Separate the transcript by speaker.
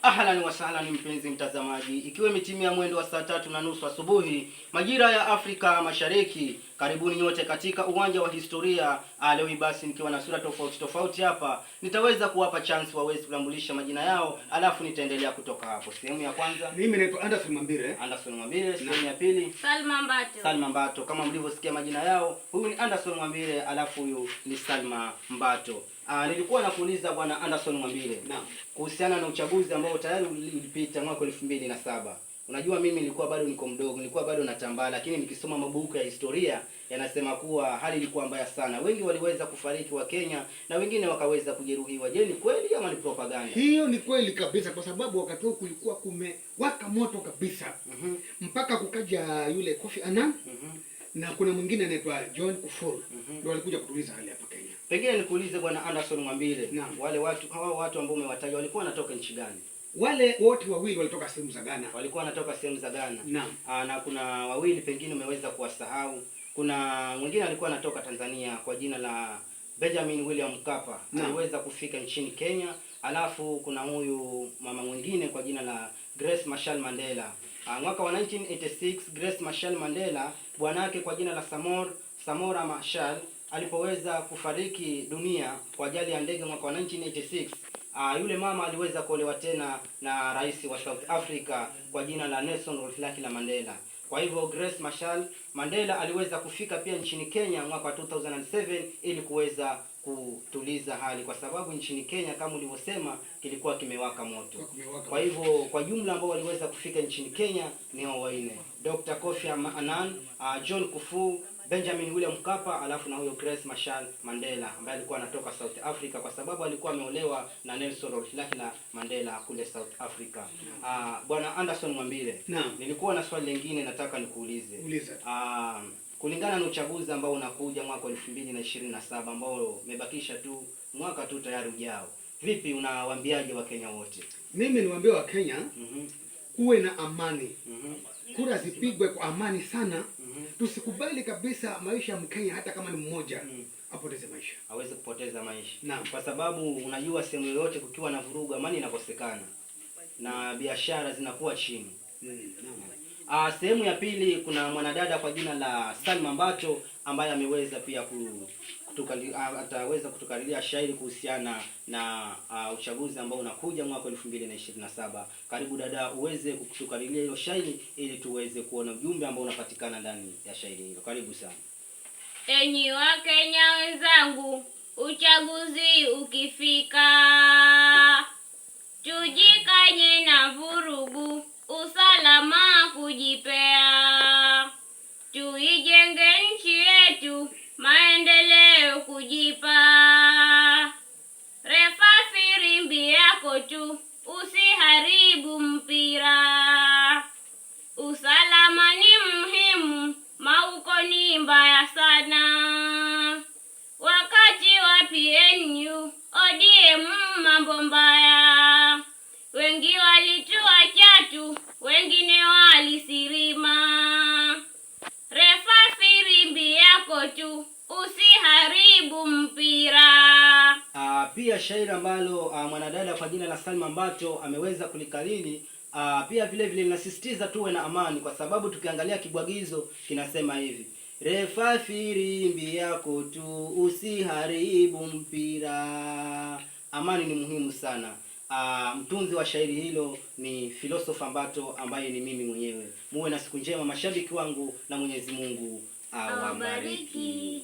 Speaker 1: Ahlan wa sahlan mpenzi mtazamaji, ikiwa imetimia mwendo wa saa 3:30 asubuhi majira ya Afrika Mashariki, karibuni nyote katika uwanja wa historia. Leo basi nikiwa na sura tofauti hapa, nitaweza kuwapa chance waweze kutambulisha majina yao, alafu nitaendelea kutoka hapo. Sehemu ya kwanza,
Speaker 2: mimi naitwa Anderson Mwambire.
Speaker 1: Sehemu ya pili,
Speaker 3: Salma
Speaker 1: Mbato. Kama mlivyosikia majina yao, huyu ni Anderson Mwambire, alafu huyu ni Salma Mbato. Nilikuwa nakuuliza bwana Anderson Mwambire, kuhusiana na uchaguzi ambao tayari ulipita mwaka 2007. Unajua mimi nilikuwa bado niko mdogo, nilikuwa bado natambaa, lakini nikisoma mabuku ya historia yanasema kuwa hali ilikuwa mbaya sana. Wengi waliweza kufariki wa Kenya na wengine wakaweza kujeruhiwa. Je, ni kweli ama ni propaganda?
Speaker 2: Hiyo ni kweli kabisa, kwa sababu wakati huo kulikuwa kumewaka moto kabisa. Mpaka kukaja yule Kofi Annan na kuna mwingine anaitwa John Kufuor ndio walikuja kutuliza hali hapa Kenya.
Speaker 1: Pengine nikuulize bwana Anderson Mwambire, wale watu ambao umewataja walikuwa wanatoka nchi gani?
Speaker 2: Wale wote wawili walitoka sehemu za Ghana.
Speaker 1: Walikuwa wanatoka sehemu za Ghana. Na kuna wawili pengine umeweza kuwasahau. Kuna mwingine alikuwa anatoka Tanzania kwa jina la Benjamin William Mkapa. Aliweza kufika nchini Kenya. Alafu kuna huyu mama mwingine kwa jina la Grace Machel Mandela. Mwaka wa 1986 Grace Machel Mandela, bwanake kwa jina la Samora Machel, alipoweza kufariki dunia kwa ajali ya ndege mwaka wa 1986, yule mama aliweza kuolewa tena na rais wa South Africa kwa jina la Nelson Rolihlahla Mandela. Kwa hivyo Grace Machel Mandela aliweza kufika pia nchini Kenya mwaka wa 2007 ili kuweza kutuliza hali, kwa sababu nchini Kenya kama ulivyosema kilikuwa kimewaka moto. Kwa hivyo kwa jumla ambao waliweza kufika nchini Kenya ni hao wanne: Dr. Kofi Annan, John Kufuor, Benjamin William Mkapa, alafu na huyo Grace Machel Mandela ambaye alikuwa anatoka South Africa kwa sababu alikuwa ameolewa na Nelson Rolihlahla Mandela kule South Africa. Bwana Anderson Mwambire, nilikuwa na swali lingine nataka nikuulize. Kulingana na uchaguzi ambao unakuja mwaka 2027 ambao umebakisha tu mwaka tu tayari ujao, vipi unawaambiaje Wakenya wote?
Speaker 2: Mimi niwaambie Wakenya kuwe na amani. Kura zipigwe kwa amani sana. Tusikubali kabisa maisha ya Mkenya hata kama ni mmoja apoteze maisha.
Speaker 1: Hawezi kupoteza maisha. Kwa sababu unajua sehemu yoyote kukiwa na vurugu amani inakosekana na biashara zinakuwa chini. Sehemu ya pili kuna mwanadada kwa jina la Salma Mbato ambaye ameweza pia ataweza kutukariria shairi kuhusiana na uchaguzi ambao unakuja mwaka 2027. Karibu dada, uweze kutukariria hilo shairi ili tuweze kuona ujumbe ambao unapatikana ndani ya shairi hilo. Karibu sana.
Speaker 3: Enyi Wakenya wenzangu, uchaguzi ukifika, tujikanye na vurugu, usalama kujipea, tuijenge nchi yetu, maendeleo kujipa. Refa firimbi yako tu, usiharibu mpira. Usalama ni muhimu, mauko ni mbaya sana. Wakati wa PNU ODM mambo mbaya, wengi walitua chatu, wengine walisirima. Refa firimbi yako tu, usiharibu mpira.
Speaker 1: Pia shairi ambalo mwanadada kwa jina la Salma Mbato ameweza kulikariri, pia vile vile linasisitiza tuwe na amani, kwa sababu tukiangalia kibwagizo kinasema hivi: refa firimbi yako tu, usiharibu mpira. Amani ni muhimu sana. Mtunzi wa shairi hilo ni Philosopher Mbato ambaye ni mimi mwenyewe. Muwe na siku njema mashabiki wangu, na Mwenyezi Mungu awabariki.